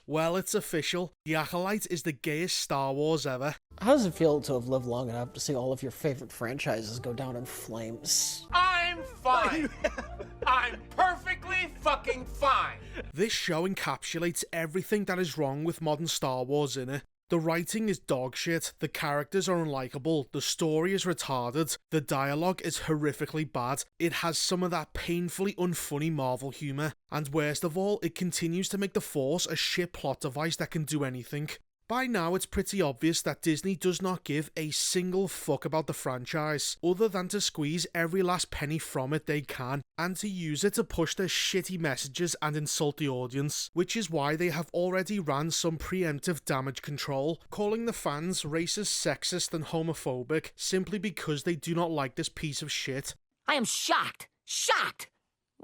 Well, it's official. The Acolyte is the gayest Star Wars ever. How does it feel to have lived long enough to see all of your favorite franchises go down in flames? I'm fine. I'm perfectly fucking fine. This show encapsulates everything that is wrong with modern Star Wars in it. The writing is dog shit, the characters are unlikable, the story is retarded, the dialogue is horrifically bad, it has some of that painfully unfunny Marvel humour, and worst of all, it continues to make the Force a shit plot device that can do anything. By now, it's pretty obvious that Disney does not give a single fuck about the franchise, other than to squeeze every last penny from it they can, and to use it to push their shitty messages and insult the audience, which is why they have already ran some preemptive damage control, calling the fans racist, sexist, and homophobic, simply because they do not like this piece of shit. I am shocked! Shocked!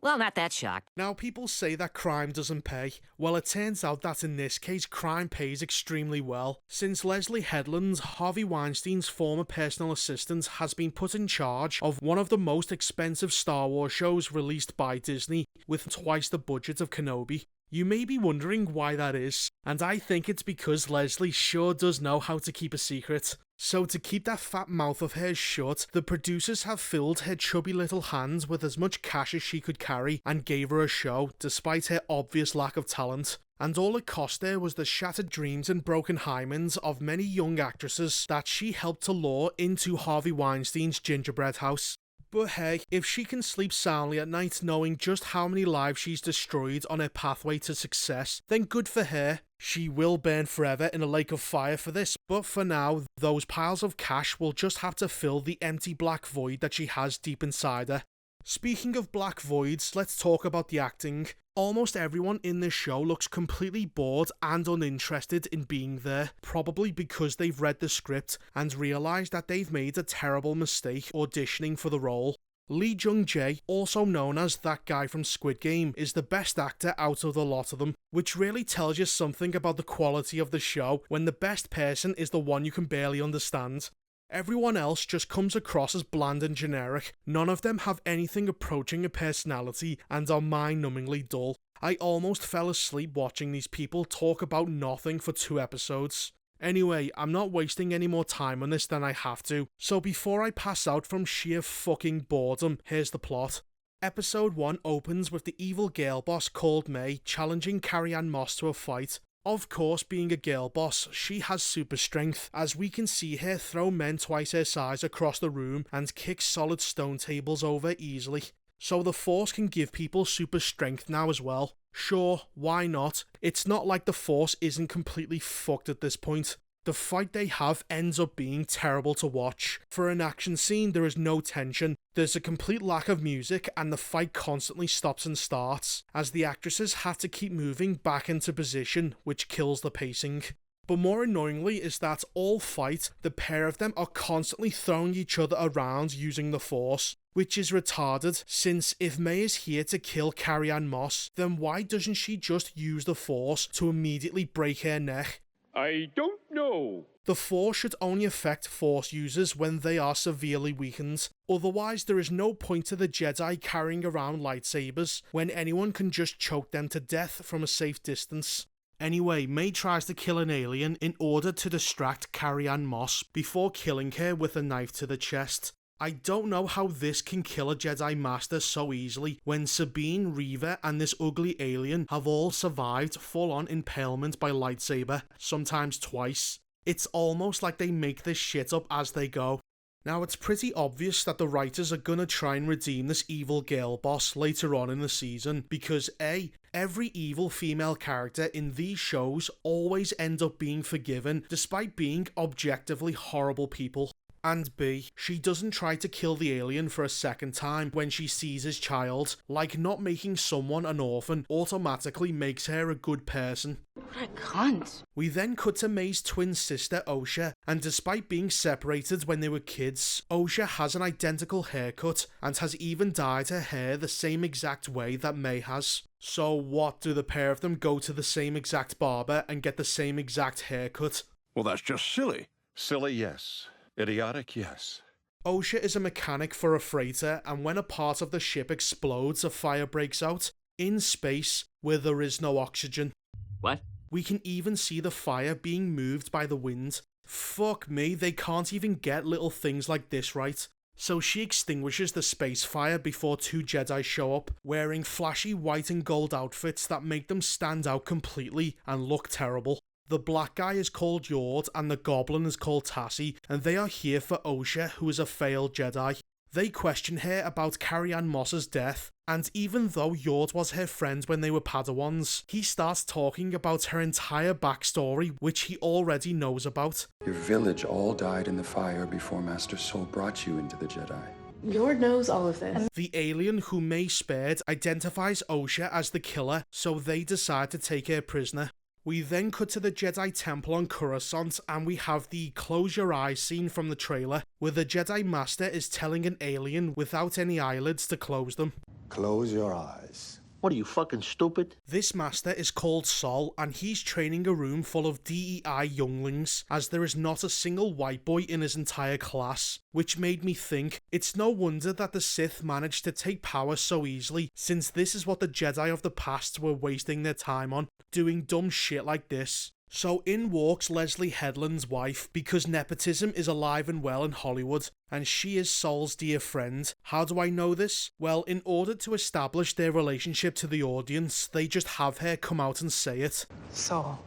Well, not that shocked. Now, people say that crime doesn't pay. Well, it turns out that in this case, crime pays extremely well. Since Leslie Headland, Harvey Weinstein's former personal assistant, has been put in charge of one of the most expensive Star Wars shows released by Disney, with twice the budget of Kenobi. You may be wondering why that is, and I think it's because Leslie sure does know how to keep a secret. So to keep that fat mouth of hers shut, the producers have filled her chubby little hands with as much cash as she could carry and gave her a show, despite her obvious lack of talent. And all it cost her was the shattered dreams and broken hymens of many young actresses that she helped to lure into Harvey Weinstein's gingerbread house. But hey, if she can sleep soundly at night knowing just how many lives she's destroyed on her pathway to success, then good for her. She will burn forever in a lake of fire for this, but for now, those piles of cash will just have to fill the empty black void that she has deep inside her. Speaking of black voids, let's talk about the acting. Almost everyone in this show looks completely bored and uninterested in being there, probably because they've read the script and realised that they've made a terrible mistake auditioning for the role. Lee Jung-jae, also known as that guy from Squid Game, is the best actor out of the lot of them, which really tells you something about the quality of the show when the best person is the one you can barely understand. Everyone else just comes across as bland and generic. None of them have anything approaching a personality and are mind-numbingly dull. I almost fell asleep watching these people talk about nothing for 2 episodes. Anyway, I'm not wasting any more time on this than I have to, so before I pass out from sheer fucking boredom, here's the plot. Episode 1 opens with the evil girl boss called May challenging Carrie-Anne Moss to a fight. Of course, being a girl boss, she has super strength, as we can see her throw men twice her size across the room and kick solid stone tables over easily. So the Force can give people super strength now as well. Sure, why not? It's not like the Force isn't completely fucked at this point. The fight they have ends up being terrible to watch. For an action scene, there is no tension, there's a complete lack of music, and the fight constantly stops and starts, as the actresses have to keep moving back into position, which kills the pacing. But more annoyingly is that all fight, the pair of them are constantly throwing each other around using the Force, which is retarded, since if May is here to kill Carrie-Anne Moss, then why doesn't she just use the Force to immediately break her neck? I don't know. The Force should only affect Force users when they are severely weakened. Otherwise, there is no point to the Jedi carrying around lightsabers when anyone can just choke them to death from a safe distance. Anyway, May tries to kill an alien in order to distract Carrie-Anne Moss before killing her with a knife to the chest. I don't know how this can kill a Jedi Master so easily when Sabine, Reva, and this ugly alien have all survived full-on impalement by lightsaber, sometimes twice. It's almost like they make this shit up as they go. Now, it's pretty obvious that the writers are gonna try and redeem this evil girl boss later on in the season because A, every evil female character in these shows always end up being forgiven despite being objectively horrible people. And B, she doesn't try to kill the alien for a second time when she sees his child, like not making someone an orphan automatically makes her a good person. What a cunt. We then cut to May's twin sister Osha, and despite being separated when they were kids, Osha has an identical haircut and has even dyed her hair the same exact way that May has. So what, do the pair of them go to the same exact barber and get the same exact haircut? Well, that's just silly. Silly, yes. Idiotic, yes. Osha is a mechanic for a freighter, and when a part of the ship explodes, a fire breaks out in space where there is no oxygen. What? We can even see the fire being moved by the wind. Fuck me, they can't even get little things like this right. So she extinguishes the space fire before 2 Jedi show up, wearing flashy white and gold outfits that make them stand out completely and look terrible. The black guy is called Yord and the goblin is called Tassie, and they are here for Osha, who is a failed Jedi. They question her about Carrie-Anne Moss's death, and even though Yord was her friend when they were Padawans, he starts talking about her entire backstory, which he already knows about. Your village all died in the fire before Master Soul brought you into the Jedi. Yord knows all of this. The alien who May spared identifies Osha as the killer, so they decide to take her prisoner. We then cut to the Jedi Temple on Coruscant and we have the close your eyes scene from the trailer, where the Jedi Master is telling an alien without any eyelids to close them. Close your eyes. What are you, fucking stupid? This master is called Sol, and he's training a room full of DEI younglings, as there is not a single white boy in his entire class, which made me think, it's no wonder that the Sith managed to take power so easily, since this is what the Jedi of the past were wasting their time on, doing dumb shit like this. So in walks Leslie Headland's wife, because nepotism is alive and well in Hollywood, and she is Sol's dear friend. How do I know this? Well, in order to establish their relationship to the audience, they just have her come out and say it. Sol,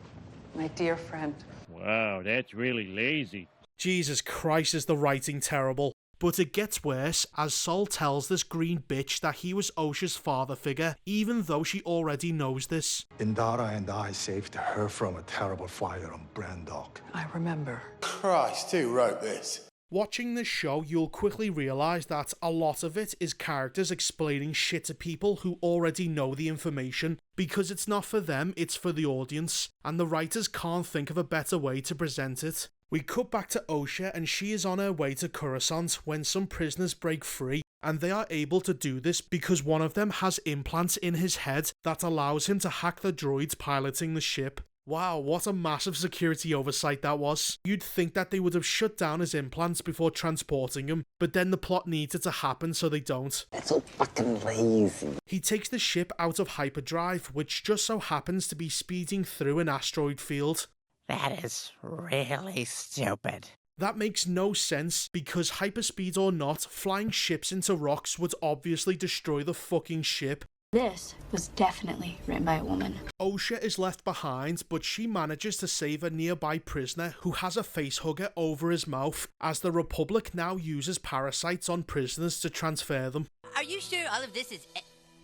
my dear friend. Wow, that's really lazy. Jesus Christ, is the writing terrible. But it gets worse as Sol tells this green bitch that he was Osha's father figure, even though she already knows this. Indara and I saved her from a terrible fire on Brandok. I remember. Christ, who wrote this? Watching this show, you'll quickly realise that a lot of it is characters explaining shit to people who already know the information, because it's not for them, it's for the audience, and the writers can't think of a better way to present it. We cut back to Osha and she is on her way to Coruscant when some prisoners break free, and they are able to do this because one of them has implants in his head that allows him to hack the droids piloting the ship. Wow, what a massive security oversight that was. You'd think that they would have shut down his implants before transporting him, but then the plot needed to happen so they don't. That's so fucking lazy. He takes the ship out of hyperdrive, which just so happens to be speeding through an asteroid field. That is really stupid. That makes no sense, because hyperspeed or not, flying ships into rocks would obviously destroy the fucking ship. This was definitely written by a woman. Osha is left behind, but she manages to save a nearby prisoner who has a facehugger over his mouth, as the Republic now uses parasites on prisoners to transfer them. Are you sure all of this is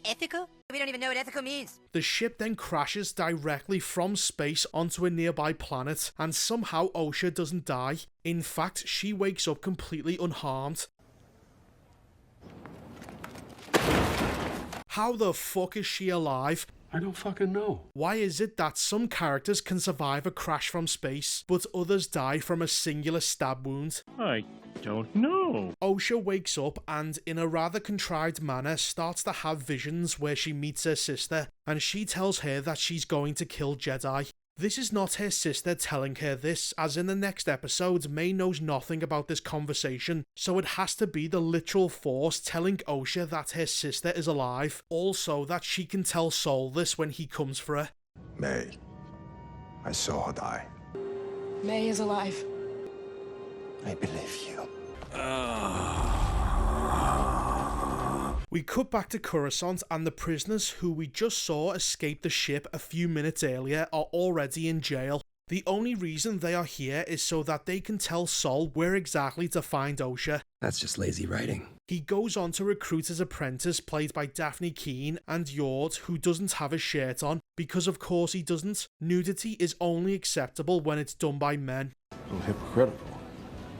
ethical? We don't even know what ethical means. The ship then crashes directly from space onto a nearby planet, and somehow Osha doesn't die. In fact, she wakes up completely unharmed. How the fuck is she alive? I don't fucking know. Why is it that some characters can survive a crash from space, but others die from a singular stab wound? I don't know. Osha wakes up and, in a rather contrived manner, starts to have visions where she meets her sister, and she tells her that she's going to kill Jedi. This is not her sister telling her this, as in the next episode, May knows nothing about this conversation, so it has to be the literal Force telling Osha that her sister is alive, also that she can tell Sol this when he comes for her. May, I saw her die. May is alive. I believe you. We cut back to Coruscant and the prisoners who we just saw escape the ship a few minutes earlier are already in jail. The only reason they are here is so that they can tell Sol where exactly to find Osha. That's just lazy writing. He goes on to recruit his apprentice, played by Daphne Keane, and Yord, who doesn't have his shirt on, because of course he doesn't. Nudity is only acceptable when it's done by men. A little hypocritical,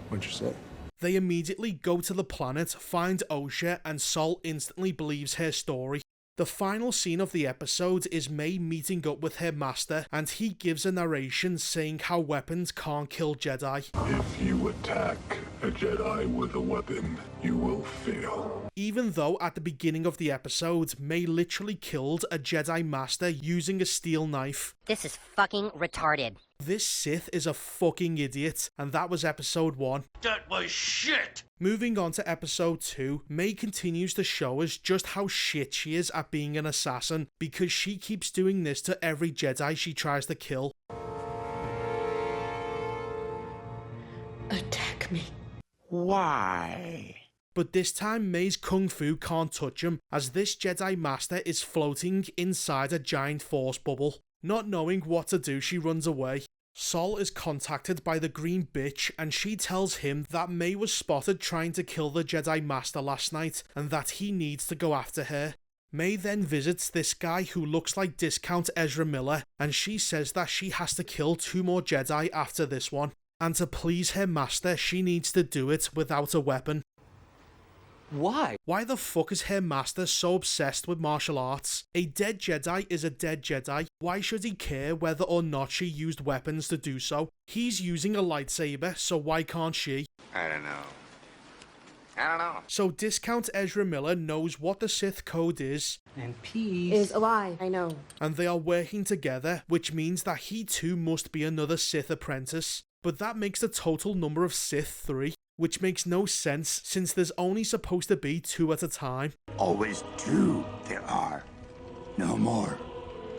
wouldn't you say? They immediately go to the planet, find Osha, and Sol instantly believes her story. The final scene of the episode is May meeting up with her master, and he gives a narration saying how weapons can't kill Jedi. If you attack a Jedi with a weapon, you will fail. Even though at the beginning of the episode, May literally killed a Jedi master using a steel knife. This is fucking retarded. This Sith is a fucking idiot, and that was episode 1. That was shit! Moving on to episode 2, May continues to show us just how shit she is at being an assassin, because she keeps doing this to every Jedi she tries to kill. Take me. Why? But this time May's kung fu can't touch him, as this Jedi Master is floating inside a giant force bubble. Not knowing what to do, she runs away. Sol is contacted by the green bitch and she tells him that May was spotted trying to kill the Jedi Master last night and that he needs to go after her. May then visits this guy who looks like Discount Ezra Miller and she says that she has to kill 2 more Jedi after this one. And to please her master, she needs to do it without a weapon. Why? Why the fuck is her master so obsessed with martial arts? A dead Jedi is a dead Jedi. Why should he care whether or not she used weapons to do so? He's using a lightsaber, so why can't she? I don't know. So Discount Ezra Miller knows what the Sith code is. And peace. Is a lie, I know. And they are working together, which means that he too must be another Sith apprentice. But that makes the total number of Sith 3. Which makes no sense since there's only supposed to be 2 at a time. Always 2 there are. No more,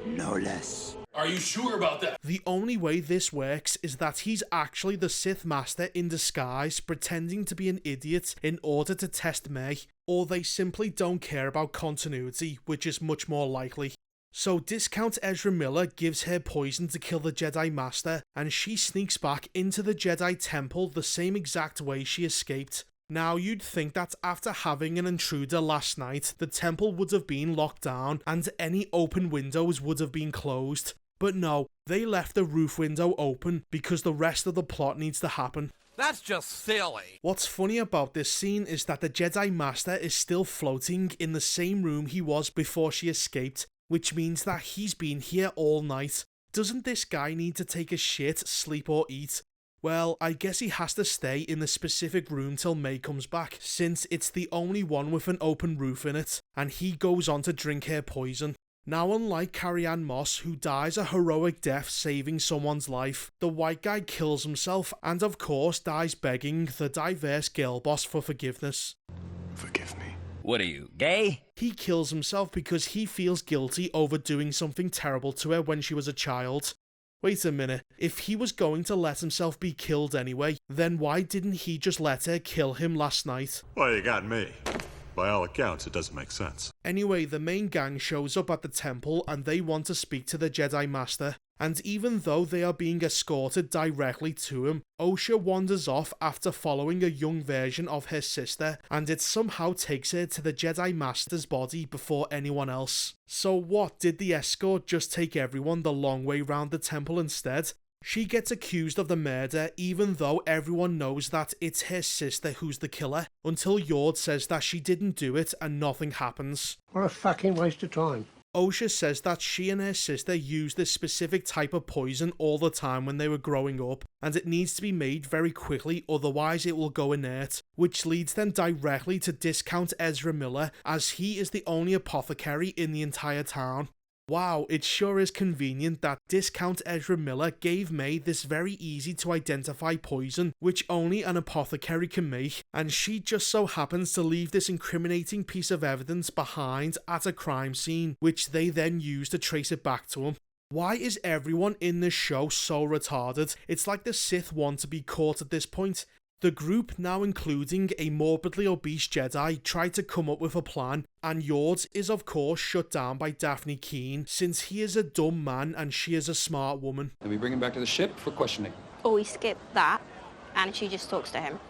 no less. Are you sure about that? The only way this works is that he's actually the Sith Master in disguise, pretending to be an idiot in order to test May, or they simply don't care about continuity, which is much more likely. So Discount Ezra Miller gives her poison to kill the Jedi Master, and she sneaks back into the Jedi Temple the same exact way she escaped. Now you'd think that after having an intruder last night, the temple would have been locked down and any open windows would have been closed. But no, they left the roof window open because the rest of the plot needs to happen. That's just silly. What's funny about this scene is that the Jedi Master is still floating in the same room he was before she escaped, which means that he's been here all night. Doesn't this guy need to take a shit, sleep or eat? Well, I guess he has to stay in the specific room till May comes back, since it's the only one with an open roof in it, and he goes on to drink her poison. Now, unlike Carrie-Anne Moss, who dies a heroic death saving someone's life, the white guy kills himself and of course dies begging the diverse girl boss for forgiveness. Forgive me. What are you, gay? He kills himself because he feels guilty over doing something terrible to her when she was a child. Wait a minute, if he was going to let himself be killed anyway, then why didn't he just let her kill him last night? Well, you got me. By all accounts, it doesn't make sense. Anyway, the main gang shows up at the temple and they want to speak to the Jedi Master. And even though they are being escorted directly to him, Osha wanders off after following a young version of her sister, and it somehow takes her to the Jedi Master's body before anyone else. So what, did the escort just take everyone the long way round the temple instead? She gets accused of the murder even though everyone knows that it's her sister who's the killer, until Yord says that she didn't do it and nothing happens. What a fucking waste of time. Osha says that she and her sister use this specific type of poison all the time when they were growing up, and it needs to be made very quickly otherwise it will go inert, which leads them directly to Discount Ezra Miller, as he is the only apothecary in the entire town. Wow, it sure is convenient that Discount Ezra Miller gave May this very easy to identify poison, which only an apothecary can make, and she just so happens to leave this incriminating piece of evidence behind at a crime scene, which they then use to trace it back to him. Why is everyone in this show so retarded? It's like the Sith want to be caught at this point. The group, now including a morbidly obese Jedi, try to come up with a plan, and Yord is of course shut down by Daphne Keane, since he is a dumb man and she is a smart woman. Then we bring him back to the ship for questioning. Or we skip that, and she just talks to him.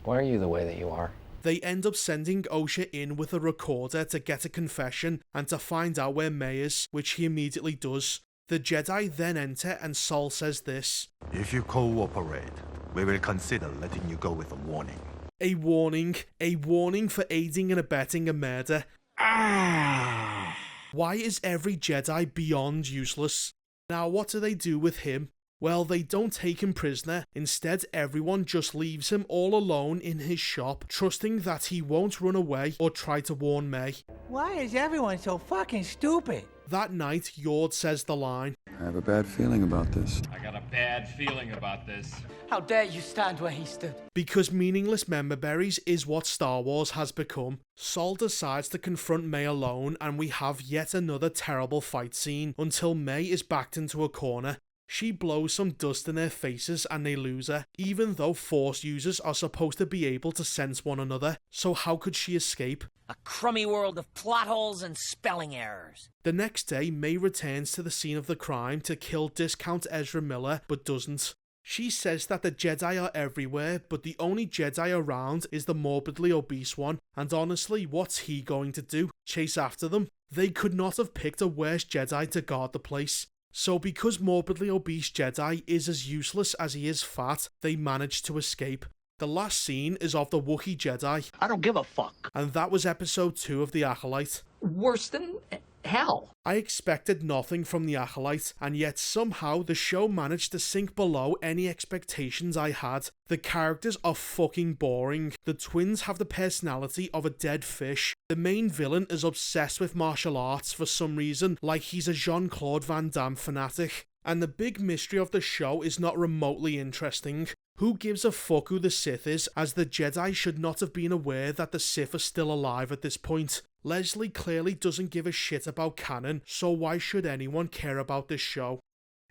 Why are you the way that you are? They end up sending Osha in with a recorder to get a confession and to find out where May is, which he immediately does. The Jedi then enter and Sol says this: If you cooperate, we will consider letting you go with a warning. A warning for aiding and abetting a murder. Why is every Jedi beyond useless? Now what do they do with him? Well, they don't take him prisoner. Instead, everyone just leaves him all alone in his shop, trusting that he won't run away or try to warn May. Why is everyone so fucking stupid? That night, Yord says the line: I have a bad feeling about this. I got a bad feeling about this. How dare you stand where he stood? Because meaningless member berries is what Star Wars has become. Sol decides to confront May alone, and we have yet another terrible fight scene until May is backed into a corner. She blows some dust in their faces and they lose her, even though Force users are supposed to be able to sense one another, so how could she escape? A crummy world of plot holes and spelling errors. The next day, May returns to the scene of the crime to kill Discount Ezra Miller, but doesn't. She says that the Jedi are everywhere, but the only Jedi around is the morbidly obese one, and honestly, what's he going to do? Chase after them? They could not have picked a worse Jedi to guard the place. So because morbidly obese Jedi is as useless as he is fat, they managed to escape. The last scene is of the Wookiee Jedi. I don't give a fuck. And that was episode 2 of The Acolyte. Worse than hell. I expected nothing from The Acolyte, and yet somehow the show managed to sink below any expectations I had. The characters are fucking boring. The twins have the personality of a dead fish. The main villain is obsessed with martial arts for some reason, like he's a Jean-Claude Van Damme fanatic. And the big mystery of the show is not remotely interesting. Who gives a fuck who the Sith is, as the Jedi should not have been aware that the Sith are still alive at this point. Leslie clearly doesn't give a shit about canon, so why should anyone care about this show?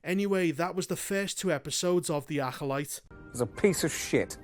Anyway, that was the first 2 episodes of The Acolyte. It's a piece of shit.